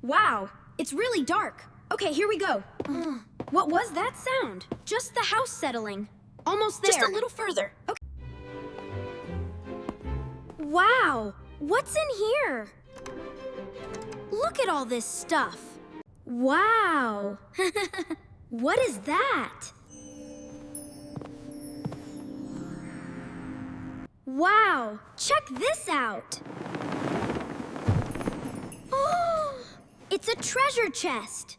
Wow, it's really dark. Okay, here we go. What was that sound? Just the house settling. Almost there. Just a little further. Okay. Wow, what's in here? Look at all this stuff. Wow. What is that? Wow, check this out. Oh, it's a treasure chest.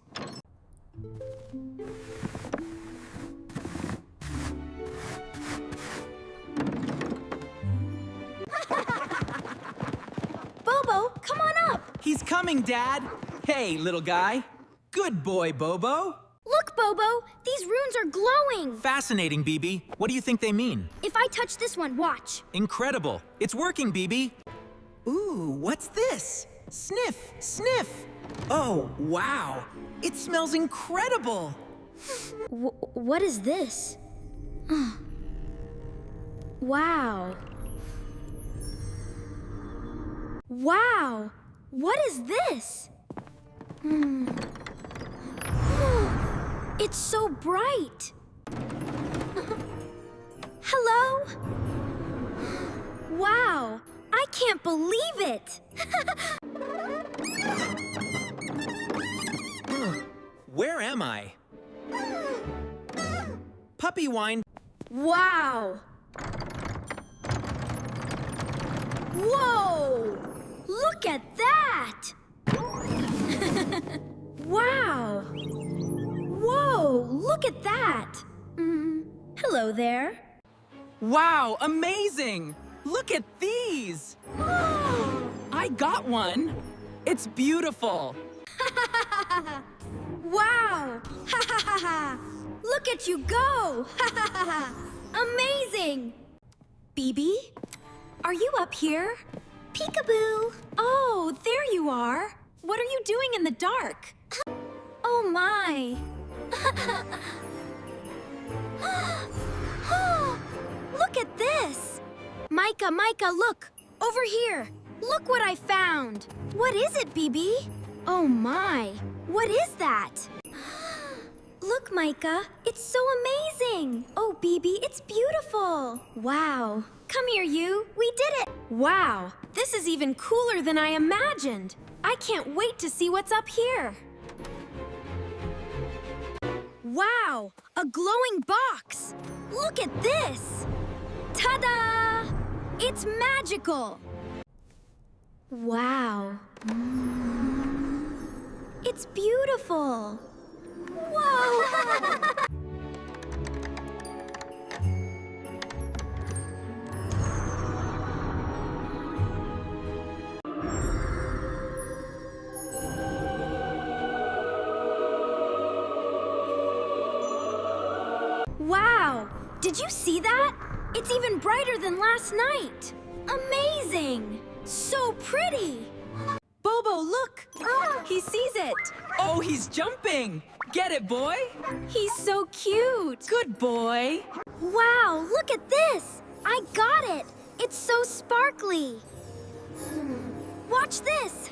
Bobo, come on up. He's coming, Dad. Hey, little guy. Good boy, Bobo. Look, Bobo, these runes are glowing. Fascinating, BB. What do you think they mean? If I touch this one, watch. Incredible. It's working, BB. Ooh, what's this? Sniff, sniff. Oh, wow. It smells incredible. What is this? Wow. Wow, what is this? It's so bright. Hello? Wow, I can't believe it. Where am I? Puppy wine. Wow. Whoa! Look at that! Wow! Whoa! Look at that! Hello there. Wow, amazing! Look at these! I got one! It's beautiful! Wow! Look at you go! Amazing! BB? Are you up here? Peekaboo! Oh, there you are! What are you doing in the dark? Oh my! Look at this! Micah, look! Over here! Look what I found! What is it, BB? Oh my! What is that? Look, Micah! It's so amazing! Oh, BB, it's beautiful! Wow! Come here, you! We did it! Wow! This is even cooler than I imagined! I can't wait to see what's up here! Wow! A glowing box! Look at this! Ta-da! It's magical! Wow! It's beautiful! Whoa! Wow! Did you see that? It's even brighter than last night! Amazing! So pretty! Bobo, look! He sees it! Oh, he's jumping! Get it, boy! He's so cute! Good boy! Wow, look at this! I got it! It's so sparkly! Watch this!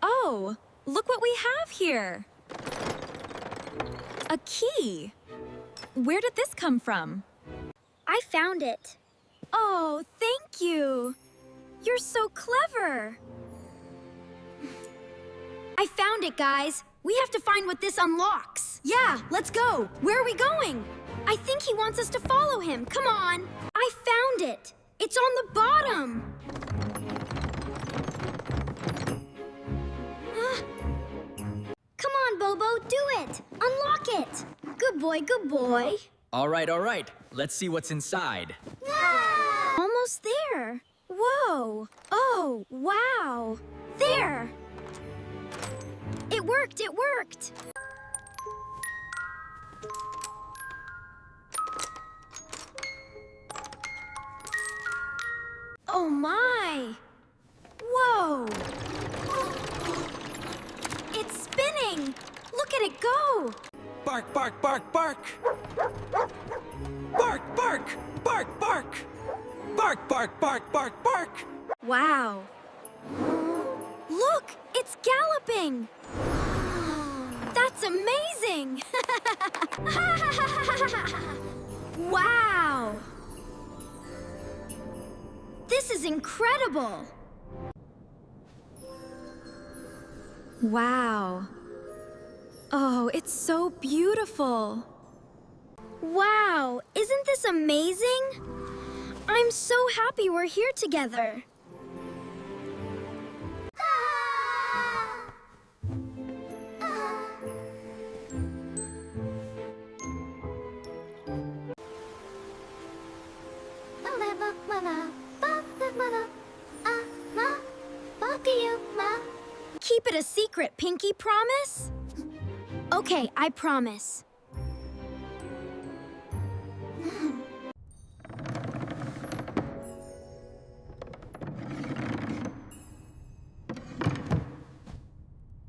Oh, look what we have here! A key! Where did this come from? I found it. Oh, thank you! You're so clever! I found it, guys! We have to find what this unlocks! Yeah, let's go! Where are we going? I think he wants us to follow him. Come on! I found it! It's on the bottom! Come on, Bobo, do it! Unlock it! Good boy, good boy. All right. Let's see what's inside. Almost there. Whoa! Oh, wow! There! It worked! Oh my! Whoa! It's spinning! Look at it go! Bark, bark, bark, bark! Bark, bark, bark, bark! Bark, bark, bark, bark, bark! Wow! Look! It's It's galloping! That's amazing! Wow! This is incredible! Wow. Oh, it's so beautiful. Wow, isn't this amazing? I'm so happy we're here together. Keep it a secret, Pinky, promise? Okay, I promise.